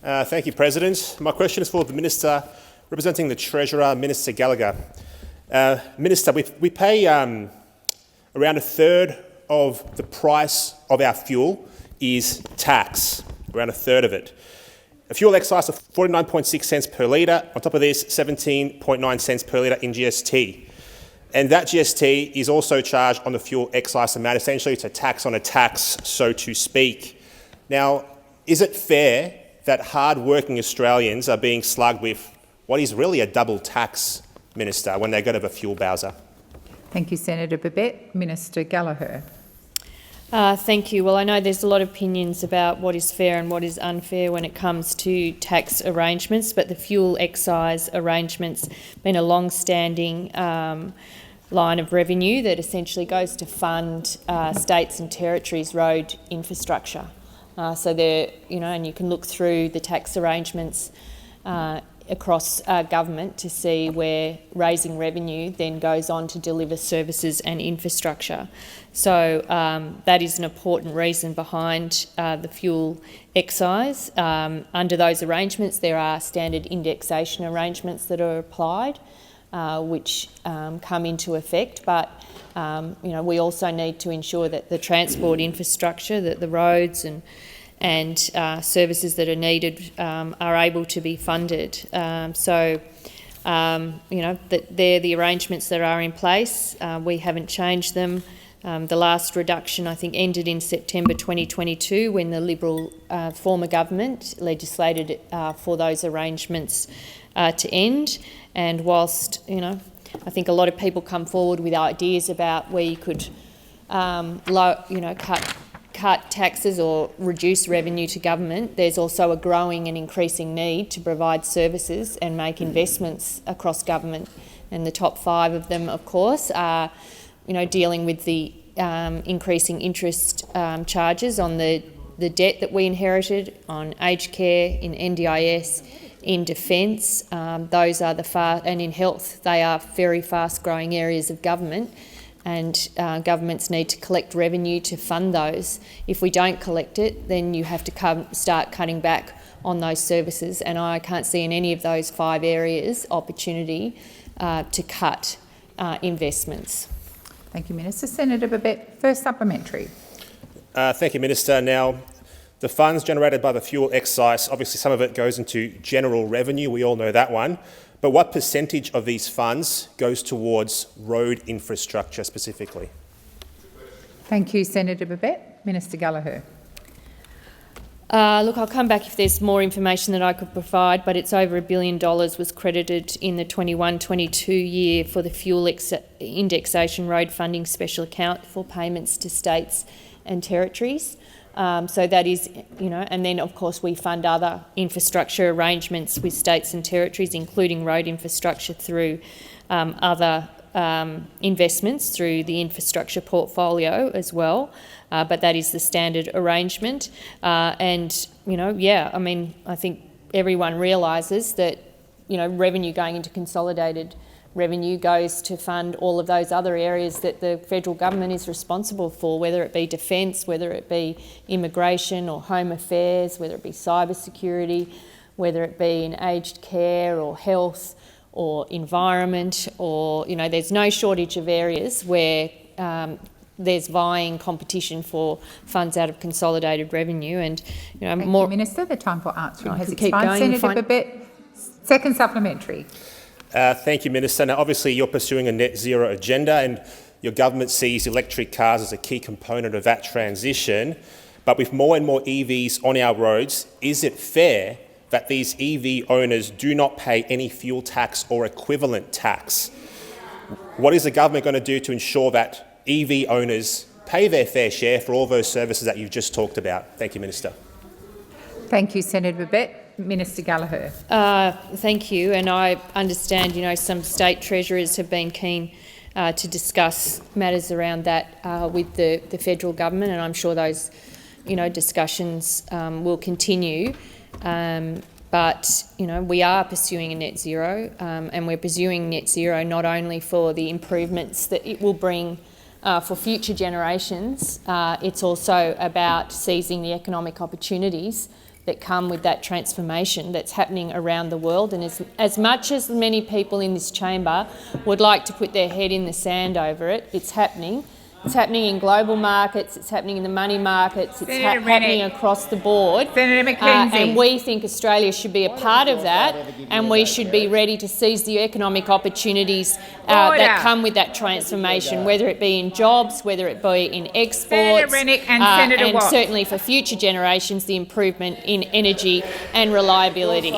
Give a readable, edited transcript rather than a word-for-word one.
Thank you, President. My question is for the Minister representing the Treasurer, Minister Gallagher. Minister, we pay around a third of the price of our fuel is tax, around a third of it. A fuel excise of 49.6 cents per litre, on top of this 17.9 cents per litre in GST. And that GST is also charged on the fuel excise amount. Essentially, it's a tax on a tax, so to speak. Now, is it fair that hard-working Australians are being slugged with what is really a double tax, Minister, when they go to the fuel bowser? Thank you, Senator Babet. Minister Gallagher. Thank you. Well, I know there's a lot of opinions about what is fair and what is unfair when it comes to tax arrangements, but the fuel excise arrangements have been a long-standing line of revenue that essentially goes to fund states and territories' road infrastructure. So there, and you can look through the tax arrangements across government to see where raising revenue then goes on to deliver services and infrastructure. So that is an important reason behind the fuel excise. Under those arrangements, there are standard indexation arrangements that are applied, which come into effect. But we also need to ensure that the transport infrastructure, that the roads and services that are needed are able to be funded. That they're the arrangements that are in place. We haven't changed them. The last reduction, I think, ended in September 2022 when the Liberal former government legislated for those arrangements to end. And whilst, I think a lot of people come forward with ideas about where you could, cut taxes or reduce revenue to government, there's also a growing and increasing need to provide services and make investments across government. And the top 5 of them, of course, are dealing with the increasing interest charges on the debt that we inherited, on aged care, in NDIS, in defence. Those are and in health. They are very fast-growing areas of government, and governments need to collect revenue to fund those. If we don't collect it, then you have to start cutting back on those services, and I can't see in any of those 5 areas opportunity to cut investments. Thank you, Minister. Senator Babet, first supplementary. Thank you, Minister. Now, the funds generated by the fuel excise, obviously some of it goes into general revenue, we all know that one, but what percentage of these funds goes towards road infrastructure specifically? Thank you, Senator Babet. Minister Gallagher. Look, I'll come back if there's more information that I could provide, but it's over $1 billion was credited in the 21-22 year for the fuel indexation road funding special account for payments to states and territories. So that is, and then of course we fund other infrastructure arrangements with states and territories, including road infrastructure through other investments through the infrastructure portfolio as well. But that is the standard arrangement. I think everyone realises that, revenue going into consolidated revenue goes to fund all of those other areas that the federal government is responsible for, whether it be defence, whether it be immigration or home affairs, whether it be cyber security, whether it be in aged care or health or environment, or, there's no shortage of areas where there's vying competition for funds out of consolidated revenue. And Thank you, Minister. The time for answering has expired. Senator Babet, second supplementary. Thank you, Minister. Now, obviously, you're pursuing a net zero agenda and your government sees electric cars as a key component of that transition. But with more and more EVs on our roads, is it fair that these EV owners do not pay any fuel tax or equivalent tax? What is the government going to do to ensure that EV owners pay their fair share for all those services that you've just talked about? Thank you, Minister. Thank you, Senator Babet. Minister Gallagher. Thank you. And I understand, some state treasurers have been keen to discuss matters around that with the federal government, and I'm sure those, discussions will continue. But we are pursuing a net zero, and we're pursuing net zero not only for the improvements that it will bring for future generations, it's also about seizing the economic opportunities that come with that transformation that's happening around the world. And as much as many people in this chamber would like to put their head in the sand over it, it's happening. It's happening in global markets, it's happening in the money markets, it's happening across the board. Senator McKenzie. And we think Australia should be a part of that, and we should be ready to seize the economic opportunities that come with that transformation, whether it be in jobs, whether it be in exports, Senator Rennick and Senator and Watts. certainly for future generations, the improvement in energy and reliability.